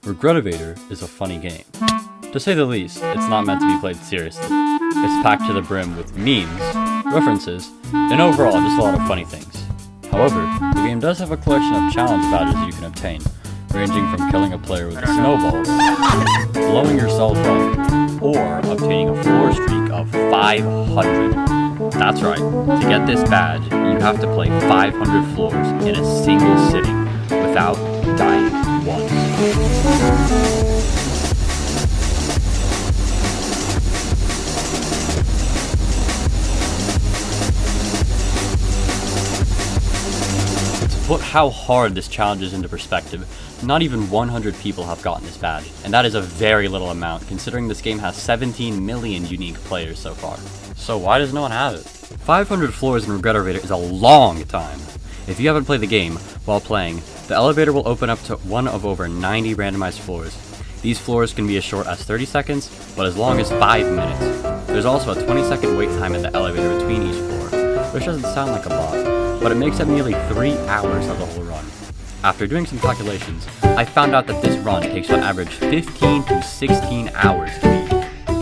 Regretevator is a funny game. To say the least, it's not meant to be played seriously. It's packed to the brim with memes, references, and overall just a lot of funny things. However, the game does have a collection of challenge badges you can obtain, ranging from killing a player with a snowball, blowing yourself up, or obtaining a floor streak of 500. That's right, to get this badge, you have to play 500 floors in a single sitting without dying once. To put how hard this challenge is into perspective, not even 100 people have gotten this badge, and that is a very little amount considering this game has 17 million unique players so far. So why does no one have it? 500 floors in Regretevator is a long time. If you haven't played the game while playing, the elevator will open up to one of over 90 randomized floors. These floors can be as short as 30 seconds, but as long as 5 minutes. There's also a 20-second wait time in the elevator between each floor, which doesn't sound like a lot, but it makes up nearly 3 hours of the whole run. After doing some calculations, I found out that this run takes on average 15 to 16 hours to beat.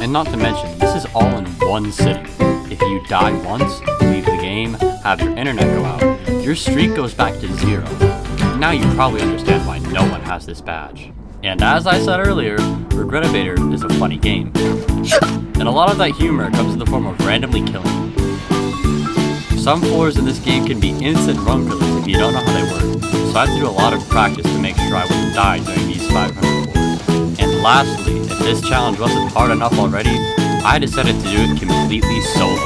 And not to mention, this is all in one sitting. If you die once, leave the game, have your internet go out, your streak goes back to 0. Now you probably understand why no one has this badge. And as I said earlier, Regretevator is a funny game. And a lot of that humor comes in the form of randomly killing. Some floors in this game can be instant run killers if you don't know how they work, so I have to do a lot of practice to make sure I wouldn't die during these 500 floors. And lastly, if this challenge wasn't hard enough already, I decided to do it completely solo.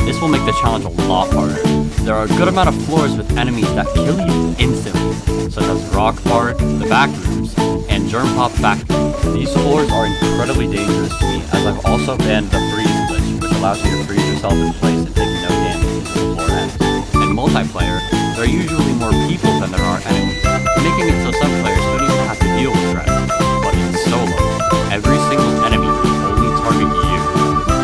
This will make the challenge a lot harder. There are a good amount of floors with enemies that kill you instantly, such as Rock Fart, the back rooms, and Germ Pop Factory. These floors are incredibly dangerous to me, as I've also banned the freeze glitch, which allows you to freeze yourself in place and take no damage until the floor ends. In multiplayer, there are usually more people than there are enemies, making it so some players don't even have to deal with threats. But in solo, every single enemy will only target you.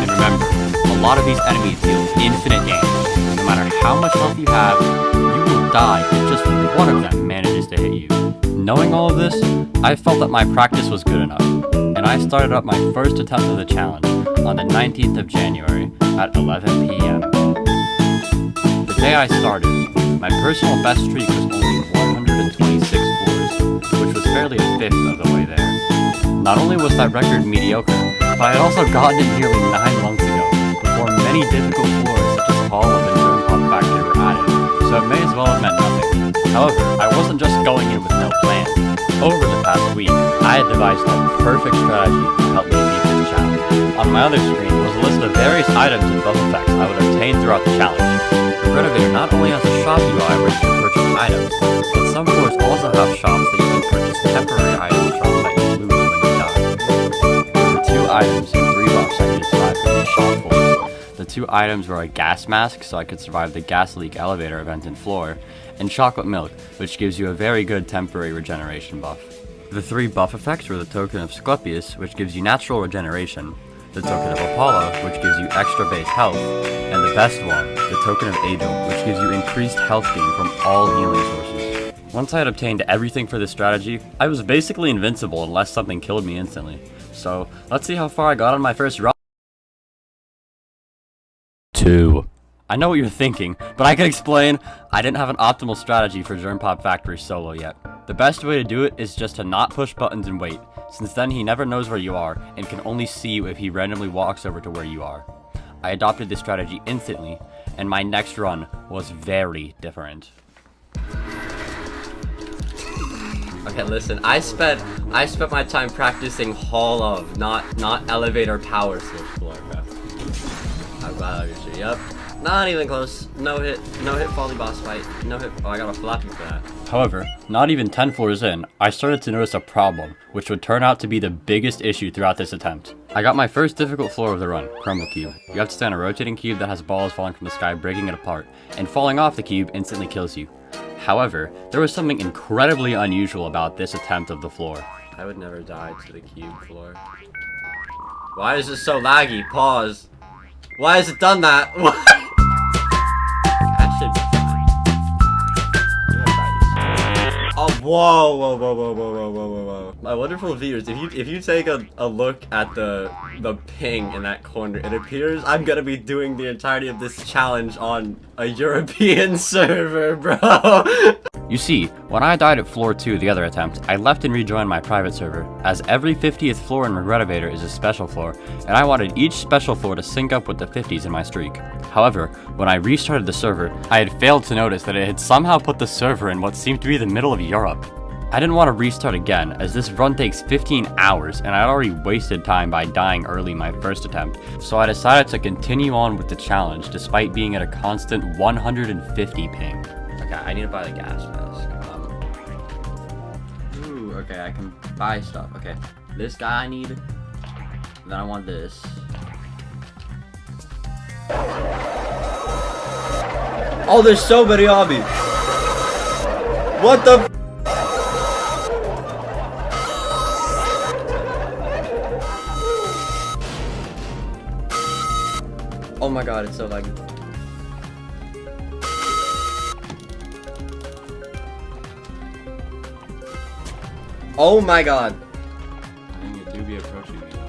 And remember, a lot of these enemies deal infinite damage. No matter how much health you have, you will die if just one of them manages to hit you. Knowing all of this, I felt that my practice was good enough, and I started up my first attempt of the challenge on the 19th of January at 11 p.m. The day I started, my personal best streak was only 126 floors, which was barely a fifth of the way there. Not only was that record mediocre, but I had also gotten it nearly 9 months ago, before many difficult floors such as Hall of and Germ Pop Factory were added, so it may as well have meant nothing. However, I wasn't just going in with no plan. Over the past week, I had devised a perfect strategy to help me beat this challenge. On my other screen was a list of various items and buff effects I would obtain throughout the challenge. Regretevator not only has a shop UI where you can purchase items, but some floors also have shops that you can purchase temporary items from that you lose when you die. There were 2 items and 3 buffs I could survive from these shop floors. The 2 items were a gas mask, so I could survive the gas leak elevator event in floor, and chocolate milk, which gives you a very good temporary regeneration buff. The 3 buff effects were the token of Asclepius, which gives you natural regeneration, the token of Apollo, which gives you extra base health, and the best one, the token of Angel, which gives you increased health gain from all healing sources. Once I had obtained everything for this strategy, I was basically invincible unless something killed me instantly. So, let's see how far I got on my first run. 2. I know what you're thinking, but I can explain. I didn't have an optimal strategy for Germ Pop Factory solo yet. The best way to do it is just to not push buttons and wait, since then he never knows where you are and can only see you if he randomly walks over to where you are. I adopted this strategy instantly, and my next run was very different. Okay, listen, I spent my time practicing Hall of, not elevator power switch floor, bro. I'm glad I was yep. Not even close. No hit volley boss fight. No hit. Oh, I got a floppy for that. However, not even 10 floors in, I started to notice a problem, which would turn out to be the biggest issue throughout this attempt. I got my first difficult floor of the run, Crumble Cube. You have to stand on a rotating cube that has balls falling from the sky, breaking it apart, and falling off the cube instantly kills you. However, there was something incredibly unusual about this attempt of the floor. I would never die to the cube floor. Why is it so laggy? Pause. Why has it done that? Oh, whoa. My wonderful viewers, if you take a look at the ping in that corner, it appears I'm gonna be doing the entirety of this challenge on a European server, bro. You see, when I died at floor 2 the other attempt, I left and rejoined my private server, as every 50th floor in Regretevator is a special floor, and I wanted each special floor to sync up with the 50s in my streak. However, when I restarted the server, I had failed to notice that it had somehow put the server in what seemed to be the middle of Europe. I didn't want to restart again, as this run takes 15 hours, and I had already wasted time by dying early my first attempt, so I decided to continue on with the challenge despite being at a constant 150 ping. Okay, I need to buy the gas mask. Ooh, okay, I can buy stuff. Okay, this guy I need. Then I want this. Oh, there's so many obbies. What the? Oh my god, it's so laggy. Oh my god. I think it do be approaching me though.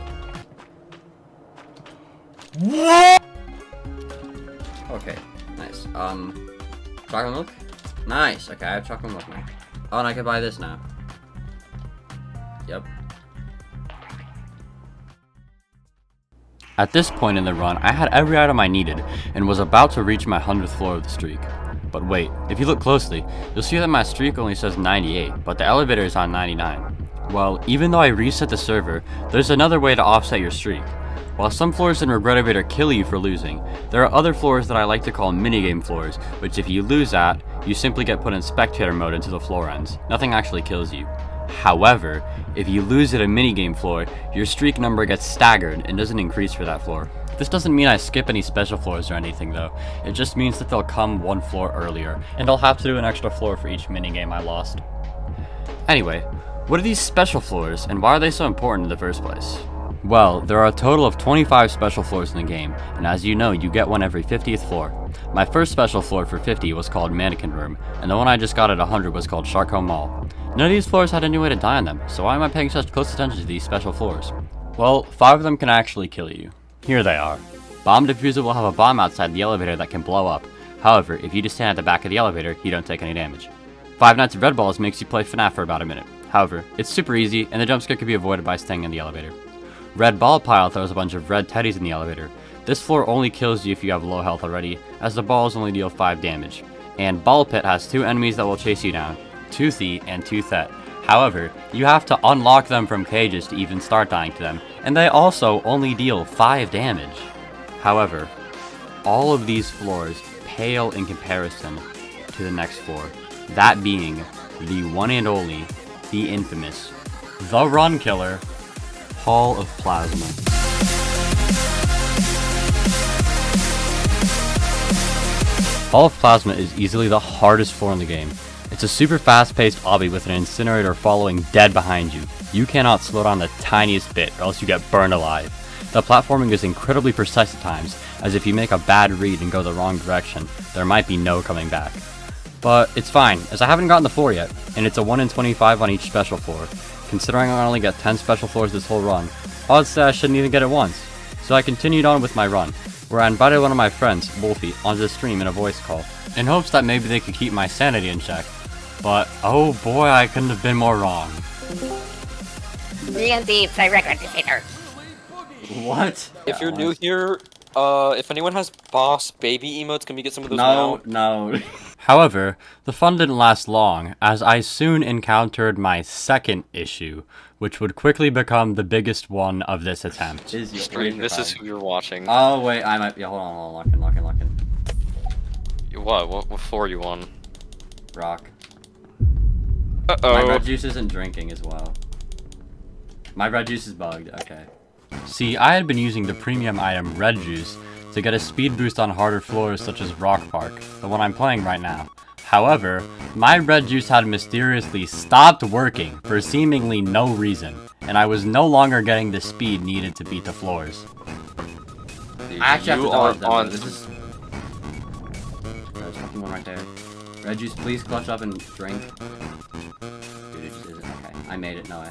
What? Okay, nice. Chocolate milk? Nice. Okay, I have chocolate milk now. Oh, and I can buy this now. Yep. At this point in the run, I had every item I needed, and was about to reach my 100th floor of the streak. But wait, if you look closely, you'll see that my streak only says 98, but the elevator is on 99. Well, even though I reset the server, there's another way to offset your streak. While some floors in Regretevator kill you for losing, there are other floors that I like to call minigame floors, which if you lose at, you simply get put in spectator mode until the floor ends. Nothing actually kills you. However, if you lose at a minigame floor, your streak number gets staggered and doesn't increase for that floor. This doesn't mean I skip any special floors or anything though, it just means that they'll come one floor earlier, and I'll have to do an extra floor for each minigame I lost. Anyway, what are these special floors, and why are they so important in the first place? Well, there are a total of 25 special floors in the game, and as you know, you get one every 50th floor. My first special floor for 50 was called Mannequin Room, and the one I just got at 100 was called Sharko Mall. None of these floors had any way to die on them, so why am I paying such close attention to these special floors? Well, 5 of them can actually kill you. Here they are. Bomb Diffuser will have a bomb outside the elevator that can blow up. However, if you just stand at the back of the elevator, you don't take any damage. Five Nights at Red Balls makes you play FNAF for about a minute. However, it's super easy, and the jump scare can be avoided by staying in the elevator. Red Ball Pile throws a bunch of red teddies in the elevator. This floor only kills you if you have low health already, as the balls only deal 5 damage. And Ball Pit has 2 enemies that will chase you down, Toothy and Toothette. However, you have to unlock them from cages to even start dying to them, and they also only deal 5 damage. However, all of these floors pale in comparison to the next floor, that being the one and only, the infamous, the Run Killer, Hall of Plasma. Hall of Plasma is easily the hardest floor in the game. It's a super fast-paced obby with an incinerator following dead behind you. You cannot slow down the tiniest bit or else you get burned alive. The platforming is incredibly precise at times, as if you make a bad read and go the wrong direction, there might be no coming back. But it's fine, as I haven't gotten the floor yet, and it's a 1 in 25 on each special floor. Considering I only get 10 special floors this whole run, odds say I shouldn't even get it once. So I continued on with my run, where I invited one of my friends, Wolfie, onto the stream in a voice call, in hopes that maybe they could keep my sanity in check. But oh boy, I couldn't have been more wrong. DMD play Regretevator. What? If you're new here, if anyone has boss baby emotes, can we get some of those No, now? no. However, the fun didn't last long, as I soon encountered my second issue, which would quickly become the biggest one of this attempt. Stream, this is who you're watching. Oh wait, I might. Yeah, hold on, lock in. What floor are you on? Rock. Uh-oh. My red juice isn't drinking as well. My red juice is bugged, okay. See, I had been using the premium item Red Juice to get a speed boost on harder floors such as Rock Park, the one I'm playing right now. However, my Red Juice had mysteriously stopped working for seemingly no reason, and I was no longer getting the speed needed to beat the floors. I actually have to dodge them. This is... There's fucking one right there. Red Juice, please clutch up and drink. Dude, it just isn't. Okay, I made it, no way.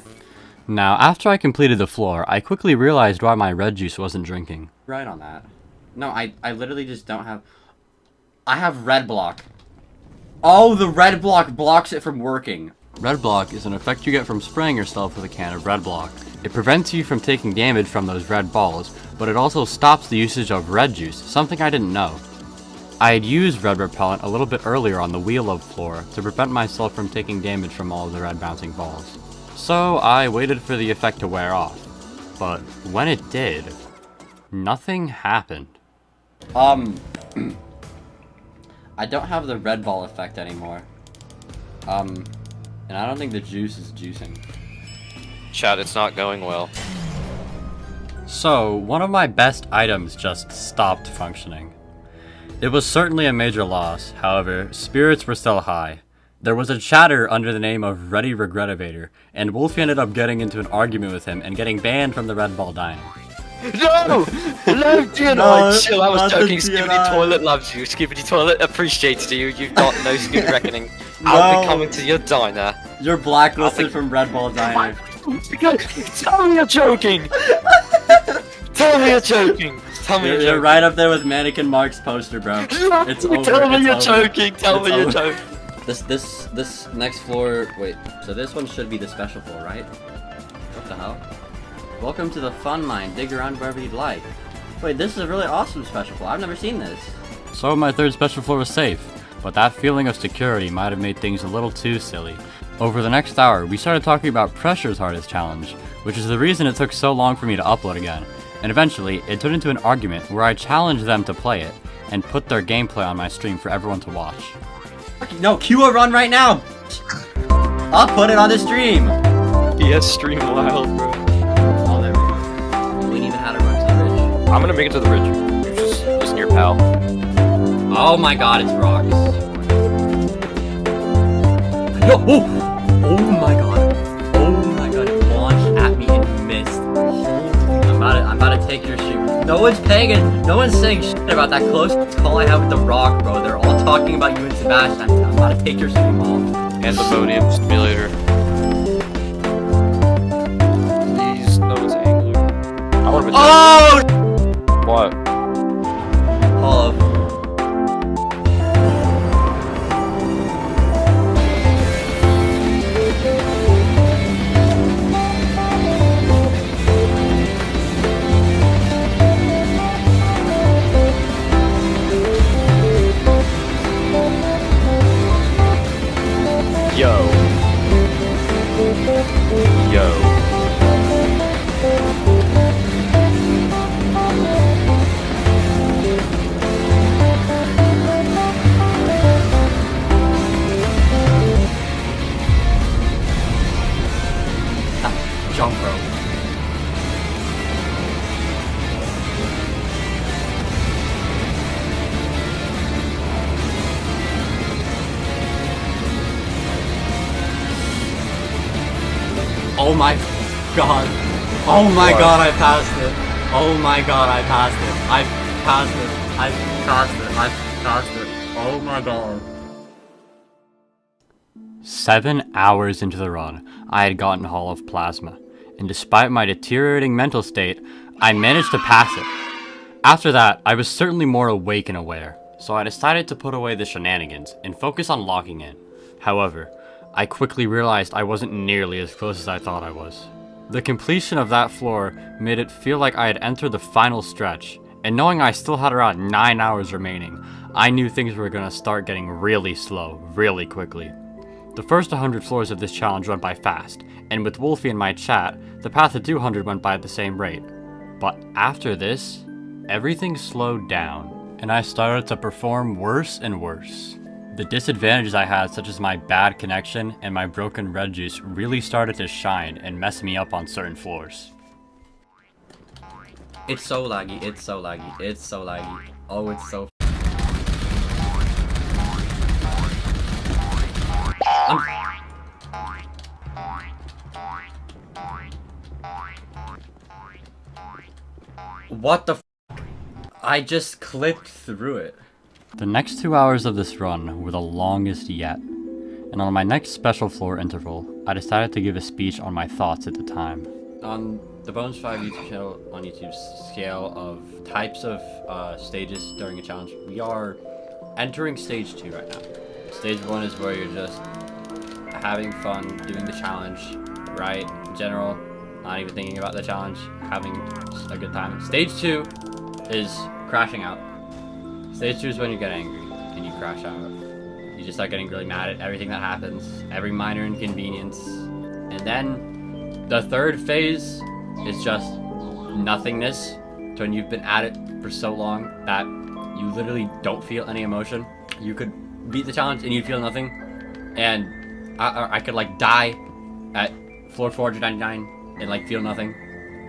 Now, after I completed the floor, I quickly realized why my red juice wasn't drinking. Right on that. No, I literally just don't have... I have red block. Oh, the red block blocks it from working. Red block is an effect you get from spraying yourself with a can of red block. It prevents you from taking damage from those red balls, but it also stops the usage of red juice, something I didn't know. I had used red repellent a little bit earlier on the wheel of floor to prevent myself from taking damage from all of the red bouncing balls. So I waited for the effect to wear off, but when it did, nothing happened. I don't have the red ball effect anymore. And I don't think the juice is juicing. Chat, it's not going well. So, one of my best items just stopped functioning. It was certainly a major loss, however, spirits were still high. There was a chatter under the name of Regretevator, and Wolfie ended up getting into an argument with him and getting banned from the Red Ball Diner. No! Love you! No, chill, I was joking. Skibidi Toilet loves you. Skibidi Toilet appreciates you. You've got no Skibidi reckoning. I'll be coming to your diner. You're blacklisted from Red Ball Diner. Tell me you're joking! Tell me you're joking! Tell me you're joking. You're right up there with Mannequin Mark's poster, bro. It's over. Tell me it's you're over. joking! Tell me you're joking! This next floor, wait, so this one should be the special floor, right? What the hell? Welcome to the fun mine, dig around wherever you'd like. Wait, this is a really awesome special floor, I've never seen this. So my third special floor was safe, but that feeling of security might have made things a little too silly. Over the next hour, we started talking about Pressure's hardest challenge, which is the reason it took so long for me to upload again. And eventually, it turned into an argument where I challenged them to play it, and put their gameplay on my stream for everyone to watch. No, cue a run right now! I'll put it on the stream! Yes, stream wild, bro. Oh, there we go. We didn't even have to run to the ridge. I'm gonna make it to the ridge. Just near pal. Oh my god, it's rocks. No! Oh! Oh my god. Oh my god, it launched at me and missed. I'm about to take your shoe. No one's paying it. No one's saying shit about that close call I have with the rock, bro. They're all talking about you and Sebastian. I'm about to take your stream off. And the podium simulator. Please, no one's angler. I wanna Oh! What? Hold up. Yo. Yo. Jump rope. Oh my god. Oh my What? god, I passed it. Oh my god, I passed it. I passed it. I passed it. I passed it. Oh my god. 7 hours into the run, I had gotten Hall of Plasma, and despite my deteriorating mental state, I managed to pass it. After that, I was certainly more awake and aware, so I decided to put away the shenanigans and focus on logging in. However, I quickly realized I wasn't nearly as close as I thought I was. The completion of that floor made it feel like I had entered the final stretch, and knowing I still had around 9 hours remaining, I knew things were gonna start getting really slow, really quickly. The first 100 floors of this challenge went by fast, and with Wolfie in my chat, the path to 200 went by at the same rate. But after this, everything slowed down, and I started to perform worse and worse. The disadvantages I had, such as my bad connection and my broken red juice, really started to shine and mess me up on certain floors. It's so laggy, it's so laggy, it's so laggy. Oh, it's so... What the f? I just clipped through it. The next 2 hours of this run were the longest yet, and on my next special floor interval, I decided to give a speech on my thoughts at the time. On the Bones 5 YouTube channel, on YouTube's scale of types of stages during a challenge, we are entering stage 2 right now. Stage 1 is where you're just having fun, doing the challenge, right? In general, not even thinking about the challenge, having a good time. Stage 2 is crashing out. Stage 2 is when you get angry and you crash out. You just start getting really mad at everything that happens, every minor inconvenience. And then the third phase is just nothingness. So when you've been at it for so long that you literally don't feel any emotion. You could beat the challenge and you'd feel nothing. And I could like die at floor 499 and like feel nothing.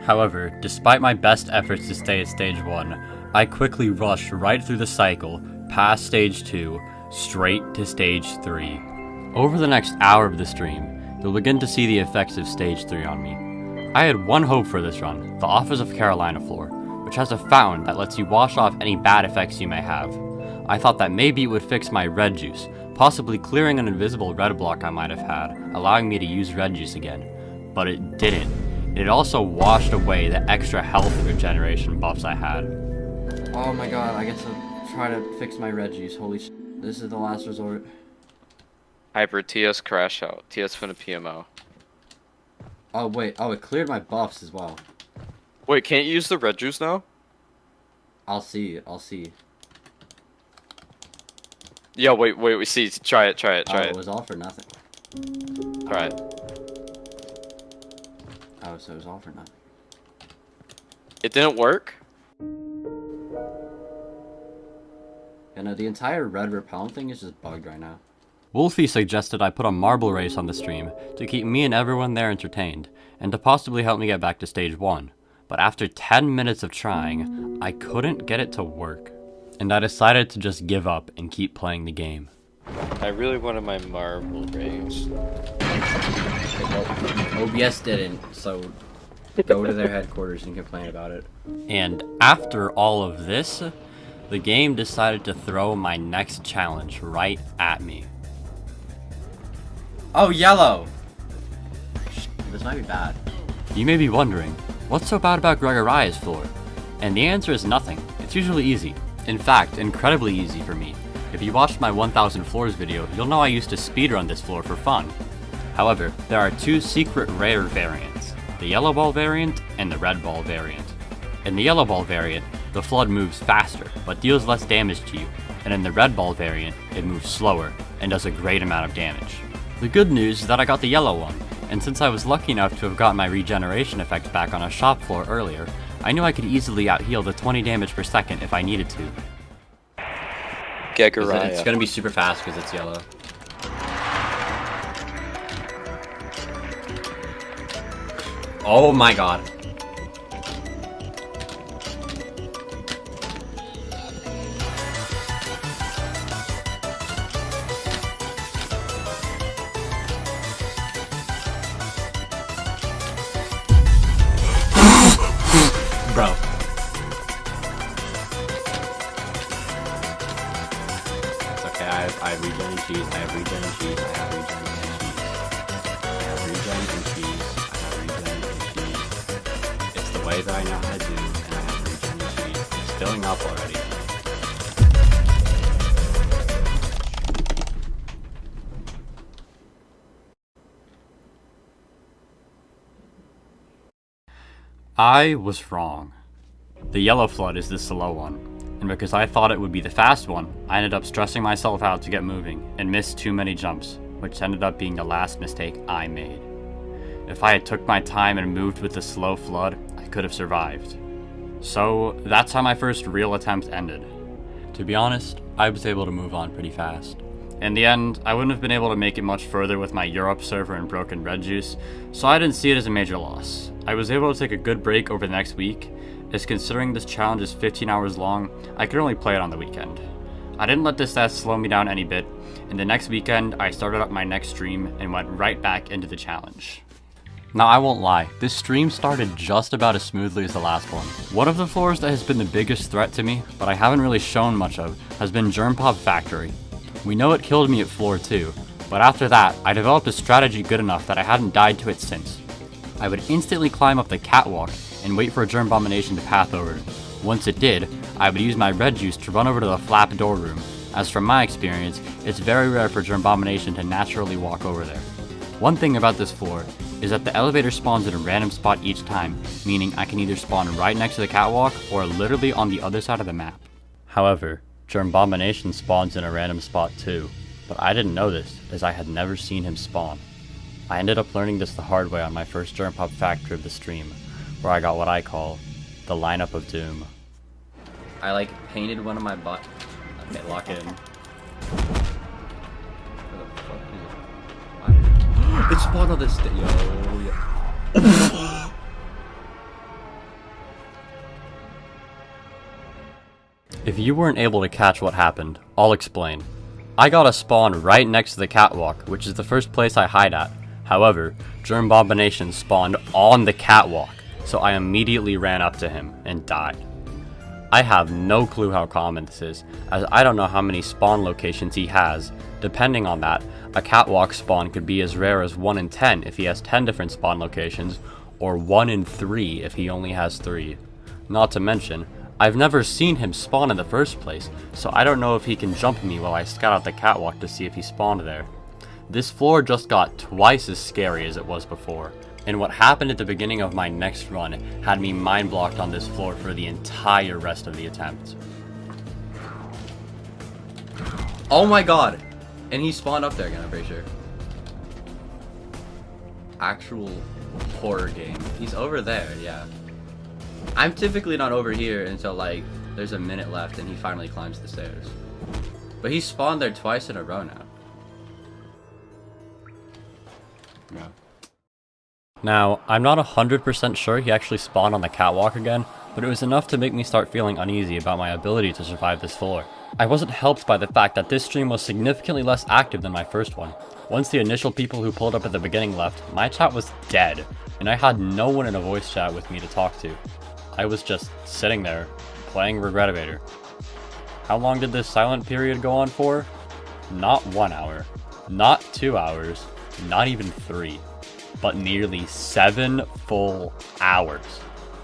However, despite my best efforts to stay at stage 1, I quickly rushed right through the cycle, past stage 2, straight to stage 3. Over the next hour of the stream, you'll begin to see the effects of stage 3 on me. I had one hope for this run, the Office of Carolina floor, which has a fountain that lets you wash off any bad effects you may have. I thought that maybe it would fix my red juice, possibly clearing an invisible red block I might have had, allowing me to use red juice again. But it didn't. It also washed away the extra health regeneration buffs I had. Oh my god, I guess I'll try to fix my red juice. Holy sh**. This is the last resort. Hyper TS crash out. TS finna PMO. Oh wait, oh it cleared my buffs as well. Wait, can't you use the red juice now? I'll see, I'll see. Yeah, wait, we see. Try it. Oh, it was all for nothing. Try it. Oh, so it was all for nothing. It didn't work? Yeah, no, the entire red repellent thing is just bugged right now. Wolfie suggested I put a marble race on the stream to keep me and everyone there entertained, and to possibly help me get back to stage 1. But after 10 minutes of trying, I couldn't get it to work, and I decided to just give up and keep playing the game. I really wanted my marble race. OBS didn't, so go to their headquarters and complain about it. And after all of this, the game decided to throw my next challenge right at me. Oh, yellow! This might be bad. You may be wondering, what's so bad about Regretevator's floor? And the answer is nothing. It's usually easy. In fact, incredibly easy for me. If you watched my 1000 floors video, you'll know I used to speedrun this floor for fun. However, there are two secret rare variants, the yellow ball variant and the red ball variant. In the yellow ball variant, the flood moves faster, but deals less damage to you, and in the red ball variant, it moves slower, and does a great amount of damage. The good news is that I got the yellow one, and since I was lucky enough to have gotten my regeneration effect back on a shop floor earlier, I knew I could easily out-heal the 20 damage per second if I needed to. It's gonna be super fast because it's yellow. Oh my god. Bro, I have regen and cheese. I have regen and cheese. I have regen and cheese. I have regen and cheese. I have regen and cheese. It's the way that I know how to do, and I have regen and cheese. It's filling up already. I was wrong. The yellow flood is the slow one, and because I thought it would be the fast one, I ended up stressing myself out to get moving and missed too many jumps, which ended up being the last mistake I made. If I had took my time and moved with the slow flood, I could have survived. So that's how my first real attempt ended. To be honest, I was able to move on pretty fast. In the end, I wouldn't have been able to make it much further with my Europe server and broken red juice, so I didn't see it as a major loss. I was able to take a good break over the next week, as considering this challenge is 15 hours long, I could only play it on the weekend. I didn't let this stats slow me down any bit, and the next weekend I started up my next stream and went right back into the challenge. Now I won't lie, this stream started just about as smoothly as the last one. One of the floors that has been the biggest threat to me, but I haven't really shown much of, has been Germ Pop Factory. We know it killed me at floor 2, but after that, I developed a strategy good enough that I hadn't died to it since. I would instantly climb up the catwalk and wait for a Germbomination to path over it. Once it did, I would use my red juice to run over to the flap door room, as from my experience, it's very rare for Germbomination to naturally walk over there. One thing about this floor is that the elevator spawns in a random spot each time, meaning I can either spawn right next to the catwalk or literally on the other side of the map. However, Germbomination spawns in a random spot too, but I didn't know this as I had never seen him spawn. I ended up learning this the hard way on my first Germ Pop Factory of the stream, where I got what I call the lineup of doom. I like painted one of my butt. Okay, lock in. Where the fuck is it? It spawned on this thing. Yo, yeah. If you weren't able to catch what happened, I'll explain. I got a spawn right next to the catwalk, which is the first place I hide at. However, Germbomination spawned on the catwalk, so I immediately ran up to him and died. I have no clue how common this is, as I don't know how many spawn locations he has. Depending on that, a catwalk spawn could be as rare as 1 in 10 if he has 10 different spawn locations, or 1 in 3 if he only has 3. Not to mention, I've never seen him spawn in the first place, so I don't know if he can jump me while I scout out the catwalk to see if he spawned there. This floor just got twice as scary as it was before, and what happened at the beginning of my next run had me mind blocked on this floor for the entire rest of the attempt. Oh my god! And he spawned up there again, I'm pretty sure. Actual horror game. He's over there, yeah. I'm typically not over here until like there's a minute left and he finally climbs the stairs. But he spawned there twice in a row now. Yeah. Now, I'm not 100% sure he actually spawned on the catwalk again, but it was enough to make me start feeling uneasy about my ability to survive this floor. I wasn't helped by the fact that this stream was significantly less active than my first one. Once the initial people who pulled up at the beginning left, my chat was dead, and I had no one in a voice chat with me to talk to. I was just sitting there, playing Regretevator. How long did this silent period go on for? Not 1 hour, not 2 hours, not even 3, but nearly 7 full hours.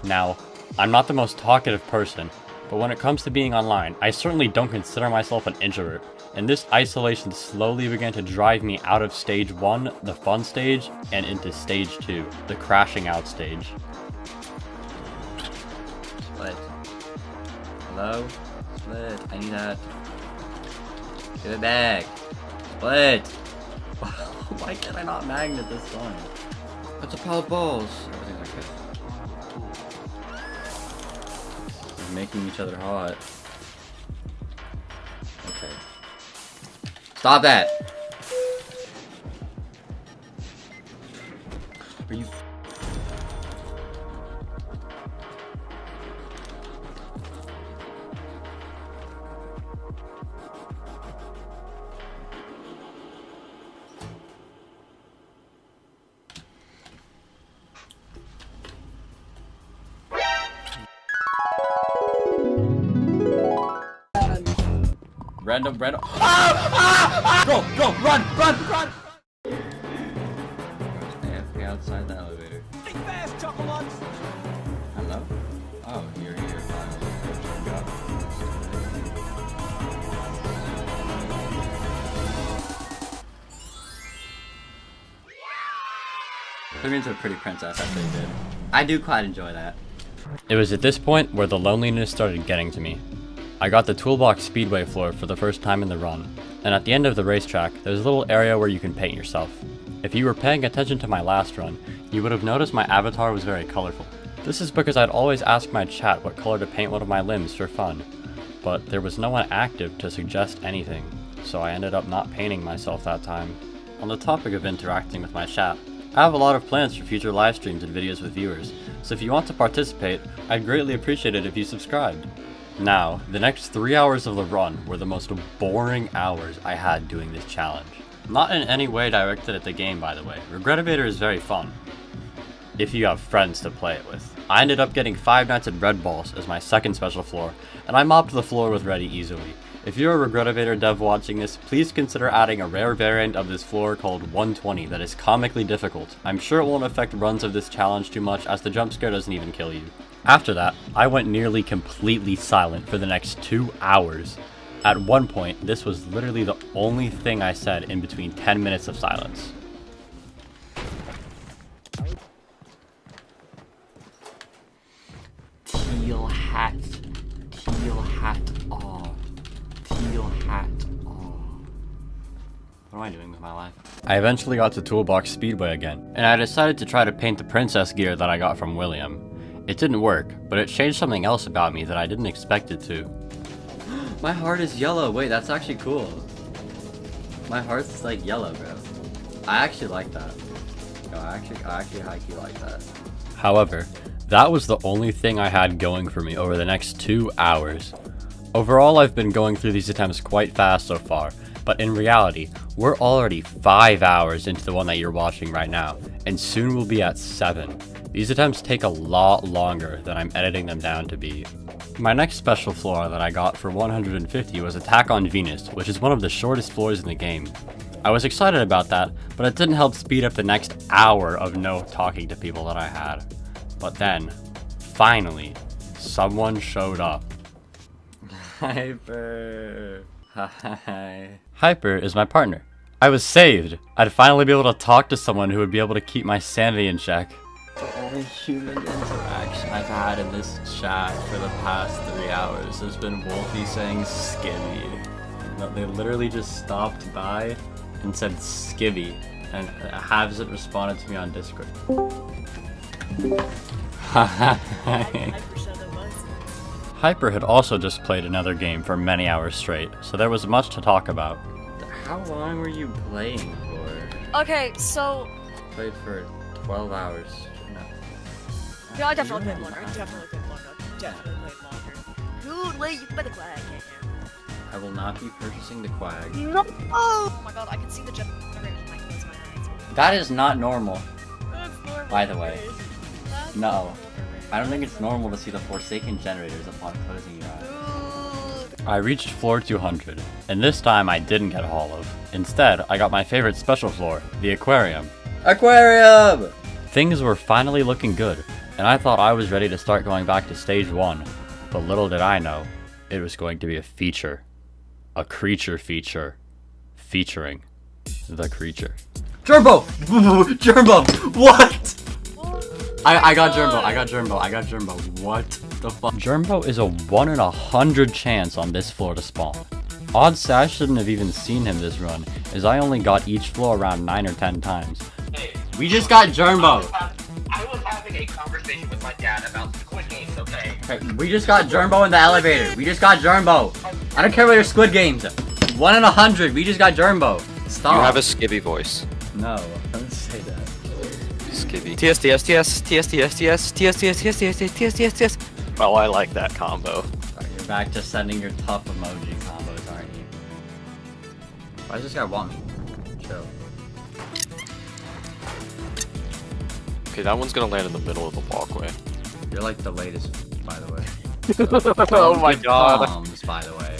Now, I'm not the most talkative person, but when it comes to being online, I certainly don't consider myself an introvert, and this isolation slowly began to drive me out of stage 1, the fun stage, and into stage 2, the crashing out stage. Split. Hello? Split. I need that. Give it back. Split. Why can I not magnet this time? That's a pile of balls. Everything's okay. We're making each other hot. Okay. Stop that! Are you Random. Go, run! AFK outside the elevator. Think fast, Chucklenuts! Hello? Oh, you're here, finally. Turned into a pretty princess, I think, did. I do quite enjoy that. It was at this point where the loneliness started getting to me. I got the Toolbox Speedway floor for the first time in the run, and at the end of the racetrack, there's a little area where you can paint yourself. If you were paying attention to my last run, you would have noticed my avatar was very colorful. This is because I'd always ask my chat what color to paint one of my limbs for fun, but there was no one active to suggest anything, so I ended up not painting myself that time. On the topic of interacting with my chat, I have a lot of plans for future live streams and videos with viewers, so if you want to participate, I'd greatly appreciate it if you subscribed. Now, the next 3 hours of the run were the most boring hours I had doing this challenge. Not in any way directed at the game, by the way. Regretevator is very fun, if you have friends to play it with. I ended up getting 5 Nights at Red Balls as my second special floor, and I mopped the floor with Ready easily. If you're a Regretevator dev watching this, please consider adding a rare variant of this floor called 120 that is comically difficult. I'm sure it won't affect runs of this challenge too much, as the jump scare doesn't even kill you. After that, I went nearly completely silent for the next 2 hours. At one point, this was literally the only thing I said in between 10 minutes of silence. Teal hat, aw. Teal hat, aw. What am I doing with my life? I eventually got to Toolbox Speedway again, and I decided to try to paint the princess gear that I got from William. It didn't work, but it changed something else about me that I didn't expect it to. My heart is yellow. Wait, that's actually cool. My heart's like yellow, bro. I actually like that. No, I actually high-key like that. However, that was the only thing I had going for me over the next 2 hours. Overall, I've been going through these attempts quite fast so far, but in reality, we're already 5 hours into the one that you're watching right now, and soon we'll be at 7. These attempts take a lot longer than I'm editing them down to be. My next special floor that I got for 150 was Attack on Venus, which is one of the shortest floors in the game. I was excited about that, but it didn't help speed up the next hour of no talking to people that I had. But then, finally, someone showed up. Hyper. Hi. Hyper is my partner. I was saved. I'd finally be able to talk to someone who would be able to keep my sanity in check. The only human interaction I've had in this chat for the past 3 hours has been Wolfie saying skivvy. They literally just stopped by and said skivvy, and Halves it responded to me on Discord. Hyper had also just played another game for many hours straight, so there was much to talk about. How long were you playing for? Okay, so... Played for 12 hours. Yeah, I definitely played longer. Dude, wait, you can buy the quag, can't you? I will not be purchasing the quag. No! Oh my god, I can see the generator when I close my eyes. That is not normal. That's normal. By the way. That's No. normal. I don't think it's normal to see the Forsaken generators upon closing your eyes. Dude. I reached floor 200, and this time I didn't get Hollow. Instead, I got my favorite special floor, the aquarium. Aquarium! Things were finally looking good, and I thought I was ready to start going back to stage 1. But little did I know, it was going to be a feature. A creature feature. Featuring the creature. Gerbo! Gerbo! What? I got Gerbo. What the fuck? Gerbo is a 1 in 100 chance on this floor to spawn. Odds I shouldn't have even seen him this run, as I only got each floor around 9 or 10 times. Hey, We just got Gerbo! I was having a conversation with my dad about Squid Games, okay? Okay, we just got Gerbo in the elevator. We just got Gerbo. I don't care about your Squid Games. 1 in 100. We just got Gerbo. Stop. You have a skivvy voice. No, don't say that. Skivvy. TS. Well, I like that combo. Alright, you're back to sending your tough emoji combos, aren't you? Why does this guy want me? Chill. Okay, that one's gonna land in the middle of the walkway. You're like the latest, by the way. Oh my god. Bombs, by the way.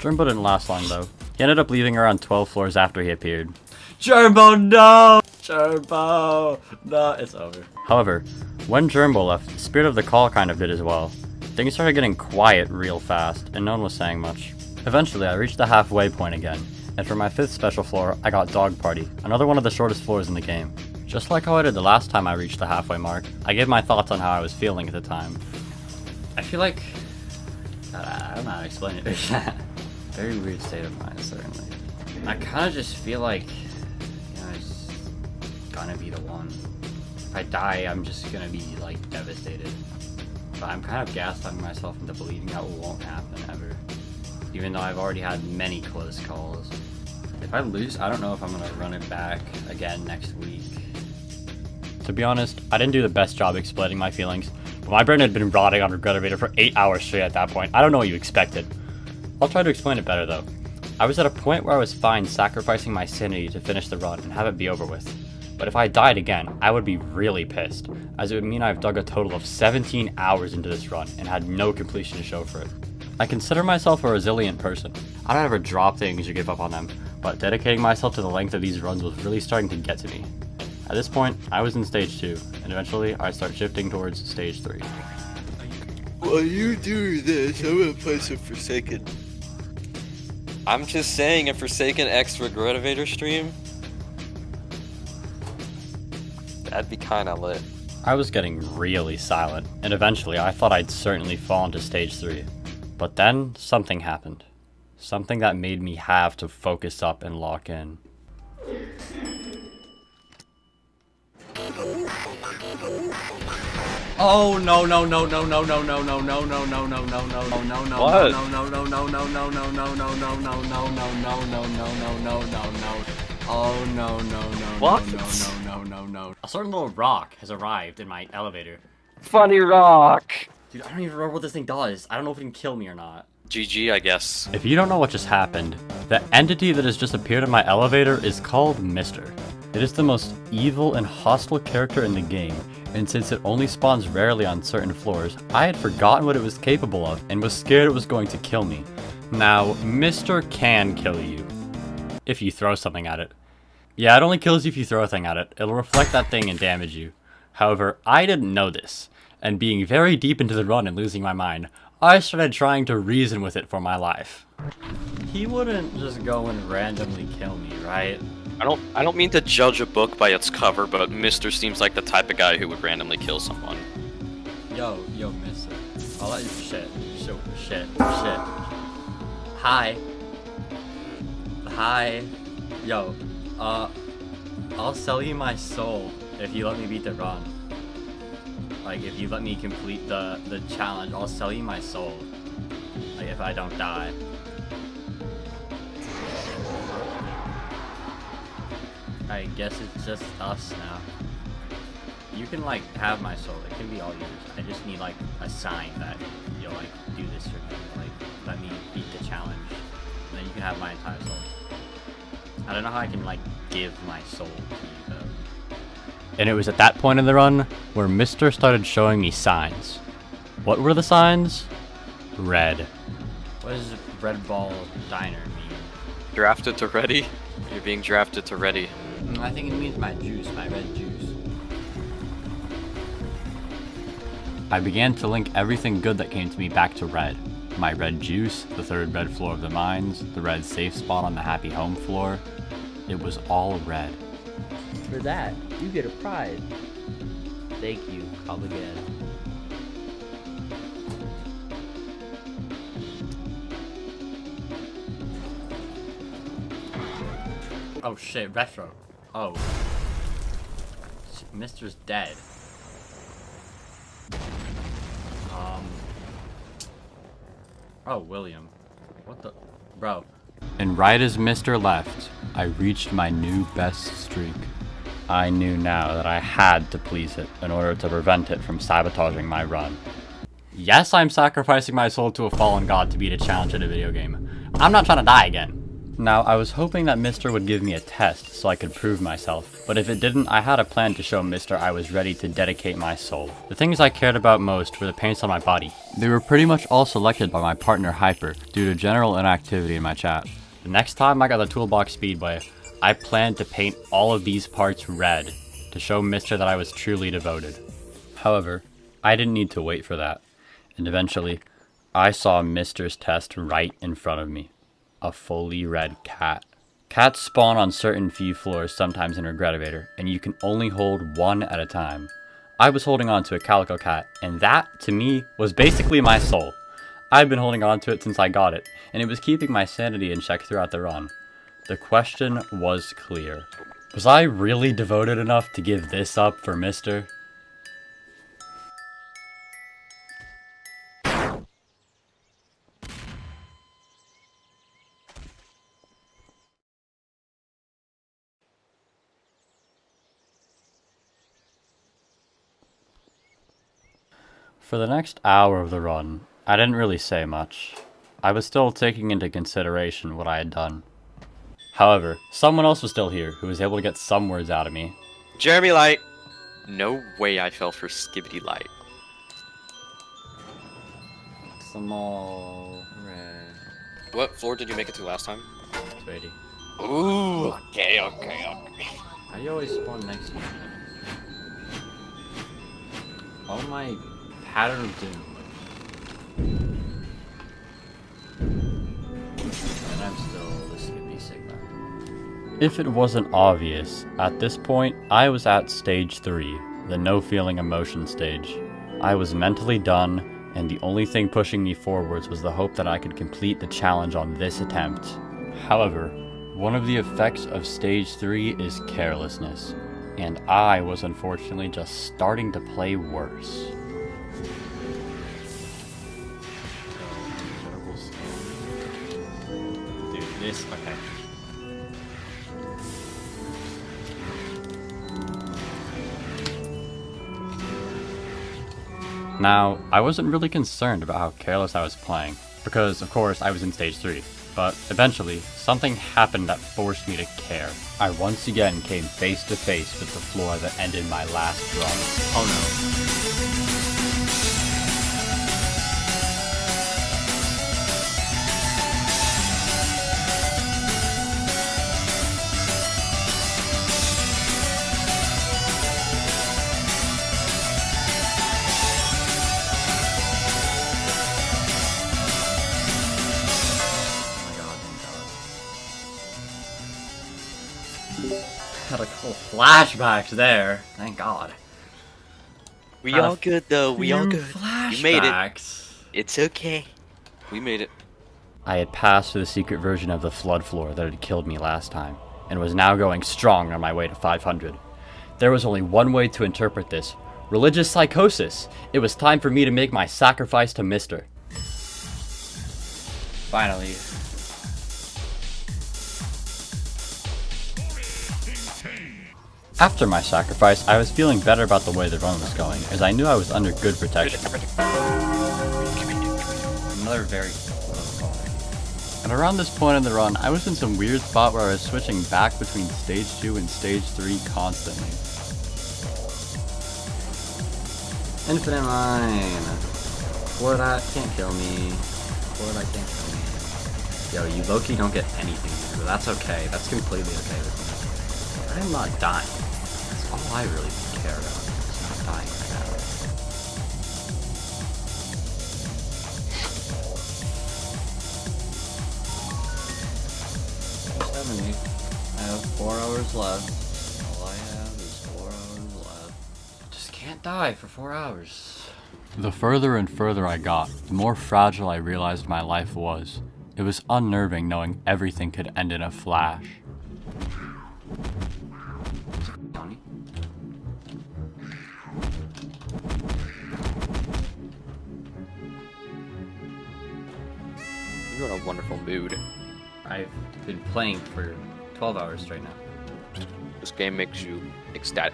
Jumbo didn't last long though. He ended up leaving around 12 floors after he appeared. Jumbo, no! Jumbo, no, it's over. However, when Jumbo left, Spirit of the Call kind of did as well. Things started getting quiet real fast, and no one was saying much. Eventually, I reached the halfway point again, and for my 5th special floor, I got Dog Party, another one of the shortest floors in the game. Just like how I did the last time I reached the halfway mark, I gave my thoughts on how I was feeling at the time. I feel like... I don't know how to explain it. Very weird state of mind, certainly. I kind of just feel like, you know, it's gonna be the one. If I die, I'm just gonna be, like, devastated. But I'm kind of gaslighting myself into believing that won't happen ever. Even though I've already had many close calls. If I lose, I don't know if I'm gonna run it back again next week. To be honest, I didn't do the best job explaining my feelings, but my brain had been rotting on Regretevator for 8 hours straight at that point. I don't know what you expected. I'll try to explain it better though. I was at a point where I was fine sacrificing my sanity to finish the run and have it be over with. But if I died again, I would be really pissed, as it would mean I've dug a total of 17 hours into this run and had no completion to show for it. I consider myself a resilient person. I don't ever drop things or give up on them, but dedicating myself to the length of these runs was really starting to get to me. At this point, I was in stage 2, and eventually I start shifting towards stage 3. While you do this, I'm gonna play some Forsaken. I'm just saying, a Forsaken X Regretevator stream? That'd be kinda lit. I was getting really silent, and eventually I thought I'd certainly fall into stage 3. But then, something happened. Something that made me have to focus up and lock in. Oh no no no no no no no no no no no no no no no no no What? no no no no no no no no no no no no no no no no no no no. Oh no no no What? no no no. A certain little rock has arrived in my elevator. Funny rock! Dude, I don't even remember what this thing does. I don't know if it can kill me or not. GG, I guess. If you don't know what just happened, the entity that has just appeared in my elevator is called Mr. It is the most evil and hostile character in the game, and since it only spawns rarely on certain floors, I had forgotten what it was capable of and was scared it was going to kill me. Now, Mr. can kill you, if you throw something at it. Yeah, it only kills you if you throw a thing at it. It'll reflect that thing and damage you. However, I didn't know this, and being very deep into the run and losing my mind, I started trying to reason with it for my life. He wouldn't just go and randomly kill me, right? I don't mean to judge a book by its cover, but Mr. seems like the type of guy who would randomly kill someone. Yo, Mr. I'll let you shit. Hi. Yo, I'll sell you my soul if you let me beat the run. Like, if you let me complete the challenge, I'll sell you my soul. Like, if I don't die. I guess it's just us now. You can, like, have my soul. It can be all yours. I just need, like, a sign that you'll, like, do this for me. Like, let me beat the challenge. And then you can have my entire soul. I don't know how I can, like, give my soul to you, though. And it was at that point in the run where Mr. started showing me signs. What were the signs? Red. What does Red Ball Diner mean? Drafted to ready? You're being drafted to ready. I think it means my juice, my red juice. I began to link everything good that came to me back to red. My red juice, the 3rd red floor of the mines, the red safe spot on the happy home floor. It was all red. For that, you get a prize. Thank you. Come again. Oh shit, retro. Oh. Mr's dead. Oh, William. What the? Bro. And right as Mr. left, I reached my new best streak. I knew now that I had to please it in order to prevent it from sabotaging my run. Yes, I'm sacrificing my soul to a fallen god to beat a challenge in a video game. I'm not trying to die again. Now, I was hoping that Mr. would give me a test so I could prove myself, but if it didn't, I had a plan to show Mr. I was ready to dedicate my soul. The things I cared about most were the paints on my body. They were pretty much all selected by my partner Hyper, due to general inactivity in my chat. The next time I got the Toolbox Speedway, I planned to paint all of these parts red, to show Mr. that I was truly devoted. However, I didn't need to wait for that, and eventually, I saw Mr.'s test right in front of me. A fully red cat. Cats spawn on certain few floors sometimes in Regretevator, and you can only hold one at a time. I was holding on to a calico cat, and that, to me, was basically my soul. I'd been holding on to it since I got it, and it was keeping my sanity in check throughout the run. The question was clear. Was I really devoted enough to give this up for Mr.? For the next hour of the run, I didn't really say much. I was still taking into consideration what I had done. However, someone else was still here who was able to get some words out of me. Jeremy Light. No way I fell for Skibbity Light. Small red. What floor did you make it to last time? 280. Ooh, okay. How do you always spawn next to me? Oh my pattern of doom. And I'm still the Skippy Sigma. If it wasn't obvious, at this point, I was at stage 3, the no feeling emotion stage. I was mentally done, and the only thing pushing me forwards was the hope that I could complete the challenge on this attempt. However, one of the effects of stage 3 is carelessness, and I was unfortunately just starting to play worse. Dude, this, okay. Now, I wasn't really concerned about how careless I was playing, because of course I was in stage 3, but eventually, something happened that forced me to care. I once again came face to face with the floor that ended my last run. Oh no. Had a couple flashbacks there. Thank God. We all good though. We all good. You made it. It's okay. We made it. I had passed through the secret version of the flood floor that had killed me last time, and was now going strong on my way to 500. There was only one way to interpret this. Religious psychosis. It was time for me to make my sacrifice to Mr. Finally. After my sacrifice, I was feeling better about the way the run was going, as I knew I was under good protection. Another very close call. And around this point in the run, I was in some weird spot where I was switching back between stage 2 and stage 3 constantly. Infinite mine. Boy, that can't kill me. Boy, that can't kill me. Yo, you low-key don't get anything here, but that's okay. That's completely okay with me. I'm not dying. That's all I really care about. It's not dying right now. I have 4 hours left. All I have is 4 hours left. Just can't die for 4 hours. The further and further I got, the more fragile I realized my life was. It was unnerving knowing everything could end in a flash. You're in a wonderful mood. I've been playing for 12 hours straight now. This game makes you ecstatic.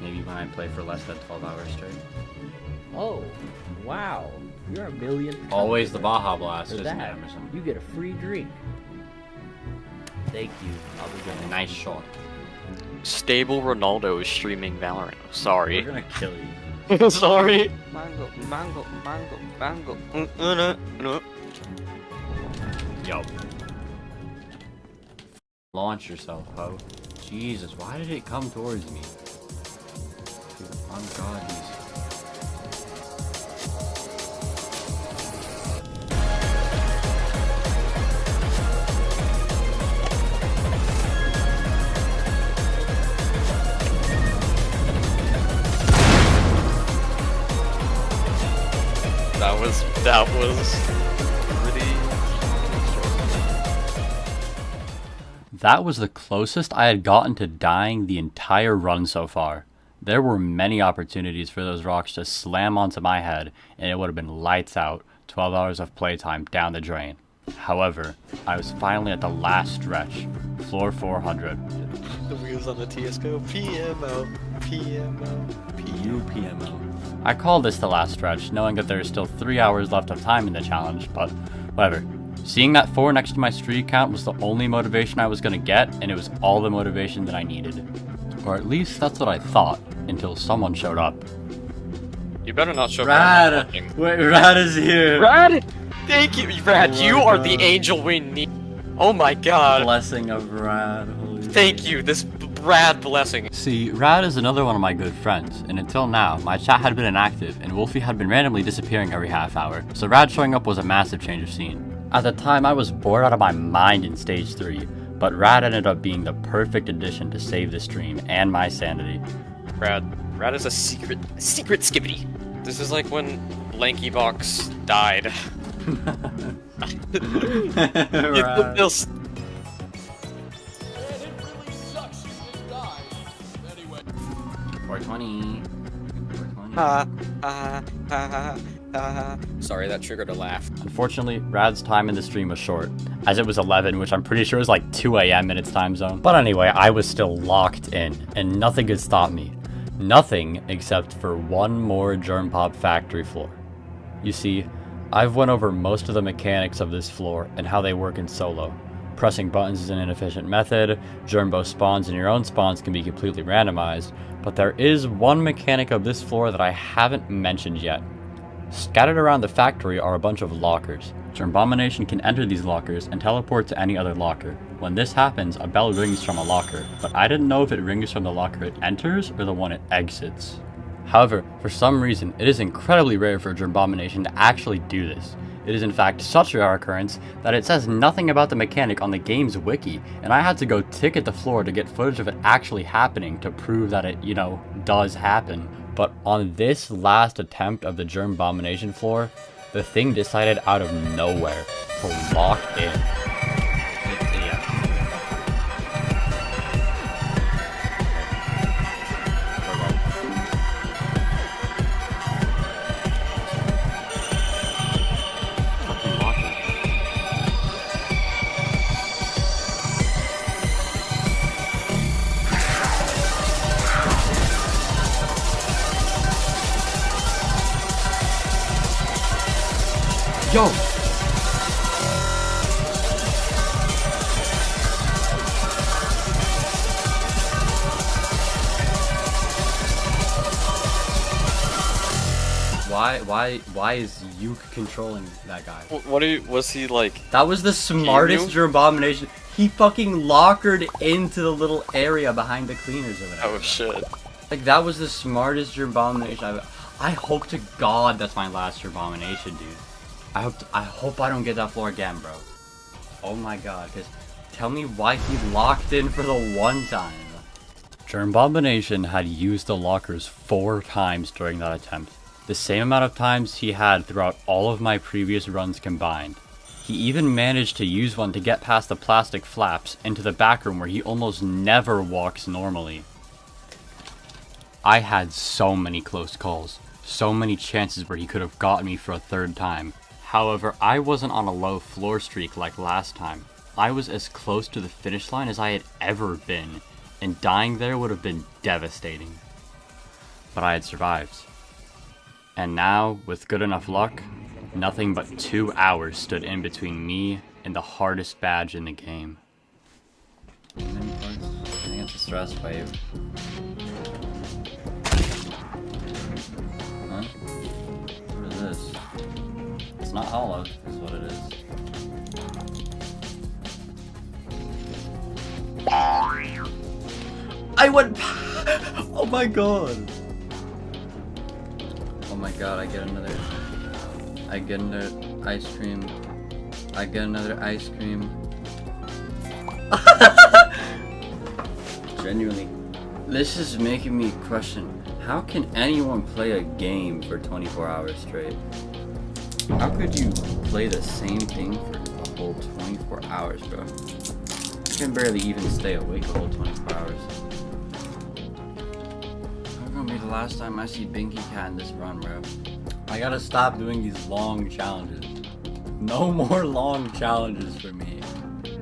Maybe when I play for less than 12 hours straight. Oh, wow. You're a million. Always the Baja Blast, For isn't it, that, Emerson? you get a free drink. Thank you. I'll be good. Nice shot. Stable Ronaldo is streaming Valorant. Sorry. We're gonna kill you. Sorry. Mango, mango, mango, mango. Yo. Launch yourself, ho. Jesus, why did it come towards me? Dude, on God, he's... That was pretty... That was the closest I had gotten to dying the entire run so far. There were many opportunities for those rocks to slam onto my head, and it would have been lights out, 12 hours of playtime down the drain. However, I was finally at the last stretch, floor 400. The wheels on the TS go PMO, PMO, PMO. I call this the last stretch, knowing that there is still 3 hours left of time in the challenge, but whatever. Seeing that 4 next to my streak count was the only motivation I was going to get, and it was all the motivation that I needed. Or at least that's what I thought, until someone showed up. You better not show Rad! Wait, Rad is here! Rad! Thank you, Rad, Oh you my are God. the angel we need. Oh my god. Blessing of Rad. Holy Thank you, this Rad blessing. See, Rad is another one of my good friends, and until now, my chat had been inactive, and Wolfie had been randomly disappearing every half hour, so Rad showing up was a massive change of scene. At the time, I was bored out of my mind in Stage 3, but Rad ended up being the perfect addition to save the stream and my sanity. Rad is a secret skibbity. This is like when Lanky Box died. Rad. 420. 420. Sorry, that triggered a laugh. Unfortunately, Rad's time in the stream was short, as it was 11, which I'm pretty sure is like 2 a.m. in its time zone. But anyway, I was still locked in, and nothing could stop me. Nothing except for one more Germ Pop factory floor. You see, I've went over most of the mechanics of this floor and how they work in solo. Pressing buttons is an inefficient method, Germbo spawns and your own spawns can be completely randomized, but there is one mechanic of this floor that I haven't mentioned yet. Scattered around the factory are a bunch of lockers. Germbomination can enter these lockers and teleport to any other locker. When this happens, a bell rings from a locker, but I didn't know if it rings from the locker it enters or the one it exits. However, for some reason, it is incredibly rare for Germbomination to actually do this. It is in fact such a rare occurrence that it says nothing about the mechanic on the game's wiki, and I had to go ticket the floor to get footage of it actually happening to prove that it, does happen. But on this last attempt of the Germbomination floor, the thing decided out of nowhere to lock in. Yo! Why is Yuke controlling that guy? Was he like? That was the smartest Germbomination. He fucking lockered into the little area behind the cleaners or whatever. Oh shit. Like, that was the smartest Germbomination I hope to God that's my last Germbomination, dude. I hope I don't get that floor again, bro. Oh my god, because tell me why he locked in for the one time. Germbomination had used the lockers 4 times during that attempt. The same amount of times he had throughout all of my previous runs combined. He even managed to use one to get past the plastic flaps into the back room where he almost never walks normally. I had so many close calls, so many chances where he could have gotten me for a 3rd time. However, I wasn't on a low floor streak like last time. I was as close to the finish line as I had ever been, and dying there would have been devastating. But I had survived. And now, with good enough luck, nothing but 2 hours stood in between me and the hardest badge in the game. stress wave. Huh? What is this? It's not hollow, is what it is. I went. Oh my god! Oh my god! I get another ice cream. I get another ice cream. Genuinely, this is making me question: how can anyone play a game for 24 hours straight? How could you play the same thing for a whole 24 hours, bro? I can barely even stay awake the whole 24 hours. How gonna be the last time I see Binky Cat in this run, bro? I gotta stop doing these long challenges. No more long challenges for me.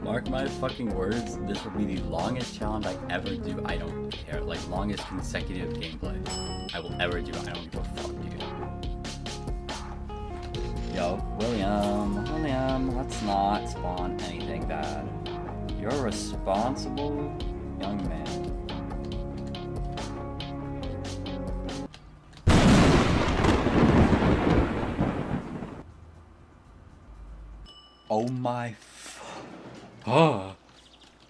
Mark my fucking words, this will be the longest challenge I ever do. I don't care. Like, longest consecutive gameplay I will ever do. I don't give a fuck, dude. Yo, William, let's not spawn anything bad. You're a responsible young man. Oh my oh,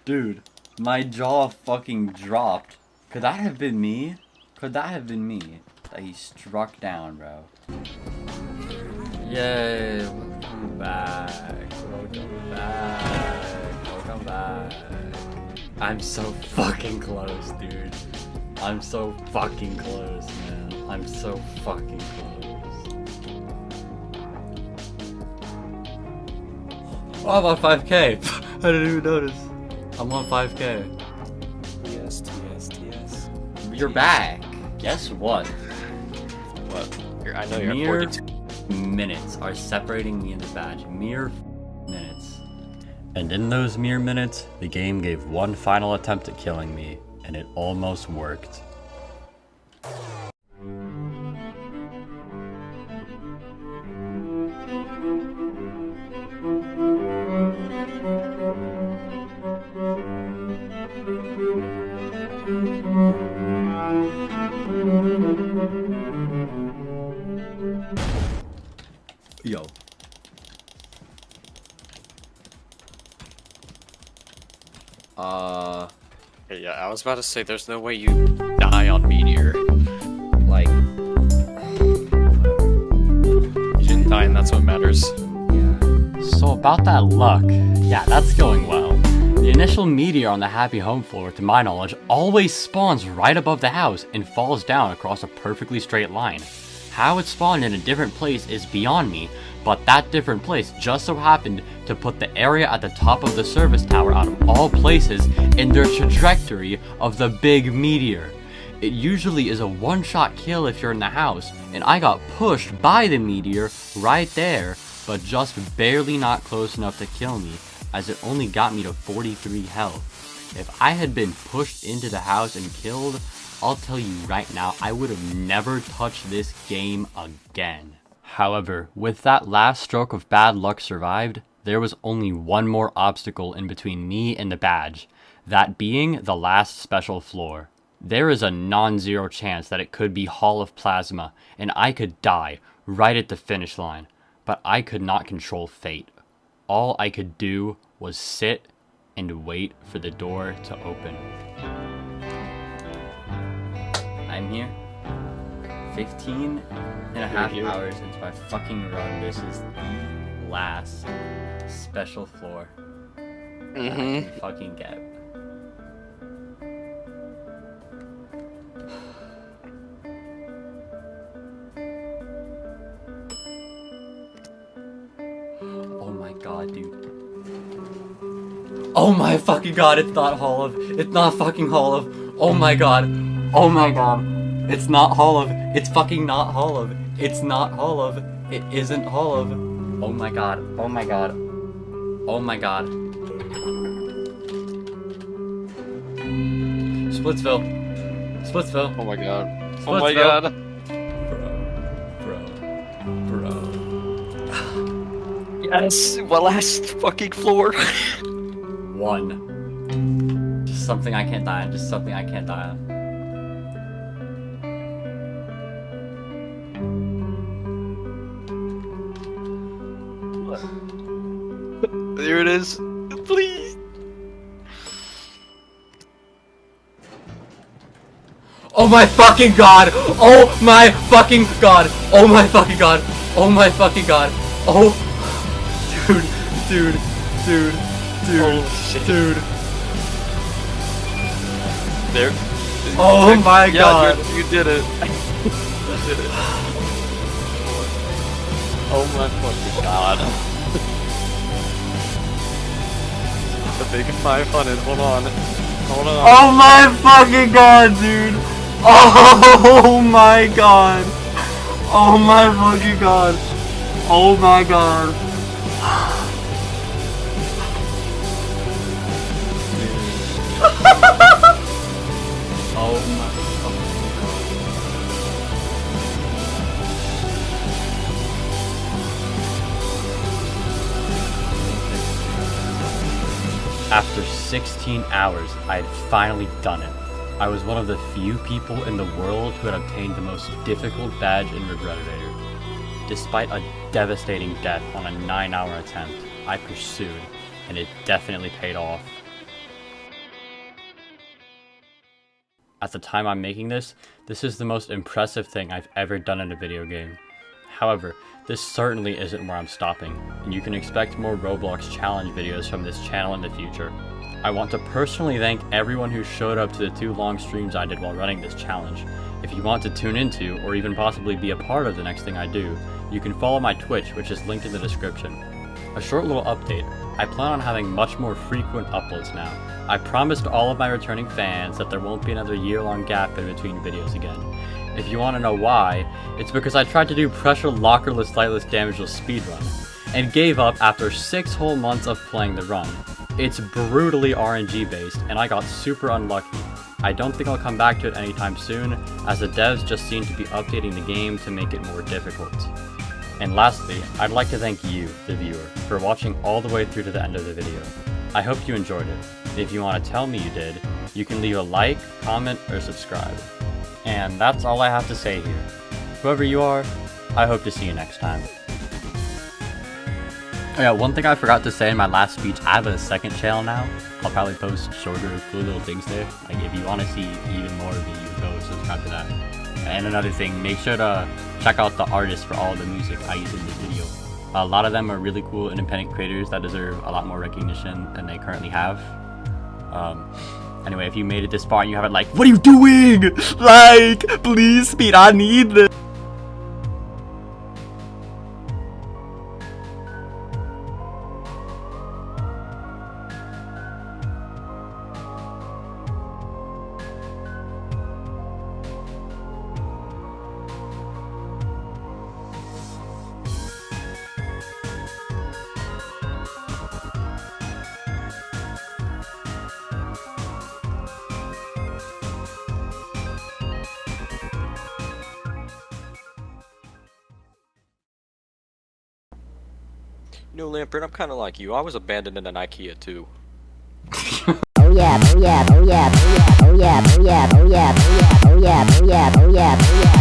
dude, my jaw fucking dropped. Could that have been me? Could that have been me? That he struck down, bro. Yay, welcome back. Welcome back. Welcome back. I'm so fucking close, dude. I'm so fucking close, man. I'm so fucking close. Oh, I'm on 5K. I didn't even notice. I'm on 5K. TS. You're back. Guess what? What? I know you're at Mere 42. minutes are separating me and the badge. Mere minutes. And in those mere minutes, the game gave one final attempt at killing me, and it almost worked. Yo. Yeah, I was about to say there's no way you die on Meteor. Like, You didn't die and that's what matters. so about that luck, yeah, that's going well. The initial meteor on the Happy Home floor, to my knowledge, always spawns right above the house and falls down across a perfectly straight line. How it spawned in a different place is beyond me, but that different place just so happened to put the area at the top of the service tower out of all places in their trajectory of the big meteor. It usually is a one-shot kill if you're in the house, and I got pushed by the meteor right there, but just barely not close enough to kill me, as it only got me to 43 health. If I had been pushed into the house and killed, I'll tell you right now, I would have never touched this game again. However, with that last stroke of bad luck survived, there was only one more obstacle in between me and the badge, that being the last special floor. There is a non-zero chance that it could be Hall of Plasma, and I could die right at the finish line, but I could not control fate. All I could do was sit and wait for the door to open. I'm here. 15 and a half hours into my fucking run. This is the last special floor that I can fucking get. Oh my god, dude. Oh my fucking god, it's not Hall of. It's not fucking Hall of. Oh my god. Oh my god. It's not Hall of. It's fucking not Hall of. It's not Hall of. It isn't Hall of. Oh my god. Oh my god. Oh my god. Splitsville. Splitsville. Oh my god. Splitsville. Oh my god. Bro. Yes, my last fucking floor. One. Just something I can't die on. Just something I can't die on. There it is. Please. Oh my fucking god! Oh my fucking god! Oh my fucking god! Oh my fucking god! Oh, dude, Holy shit. dude. There. Oh my Yeah, god! you did it. You did it. Oh my fucking god. The big 500. Hold on. Hold on. Oh my fucking god, dude! Oh my god! Oh my fucking god! Oh my god! Oh my After 16 hours, I had finally done it. I was one of the few people in the world who had obtained the most difficult badge in Regretevator. Despite a devastating death on a 9-hour attempt, I pursued, and it definitely paid off. At the time I'm making this is the most impressive thing I've ever done in a video game. However, this certainly isn't where I'm stopping, and you can expect more Roblox challenge videos from this channel in the future. I want to personally thank everyone who showed up to the 2 long streams I did while running this challenge. If you want to tune into, or even possibly be a part of the next thing I do, you can follow my Twitch, which is linked in the description. A short little update, I plan on having much more frequent uploads now. I promised all of my returning fans that there won't be another year-long gap in between videos again. If you want to know why, it's because I tried to do pressure lockerless lightless damageless speedrun, and gave up after 6 whole months of playing the run. It's brutally RNG based, and I got super unlucky. I don't think I'll come back to it anytime soon, as the devs just seem to be updating the game to make it more difficult. And lastly, I'd like to thank you, the viewer, for watching all the way through to the end of the video. I hope you enjoyed it. If you want to tell me you did, you can leave a like, comment, or subscribe. And that's all I have to say here. Whoever you are, I hope to see you next time. Oh yeah, one thing I forgot to say in my last speech, I have a second channel now. I'll probably post shorter, cool little things there. Like if you want to see even more of me, you go subscribe to that. And another thing, make sure to check out the artists for all the music I use in this video. A lot of them are really cool independent creators that deserve a lot more recognition than they currently have. Anyway, if you made it this far and you haven't, like, what are you doing? Like, please, Speed, I need this. You know, Lampert, I'm kind of like you. I was abandoned in an IKEA too. Oh yeah, oh yeah, oh yeah, oh yeah, oh yeah, oh yeah, oh yeah, oh yeah, oh yeah, oh yeah, oh yeah, oh yeah.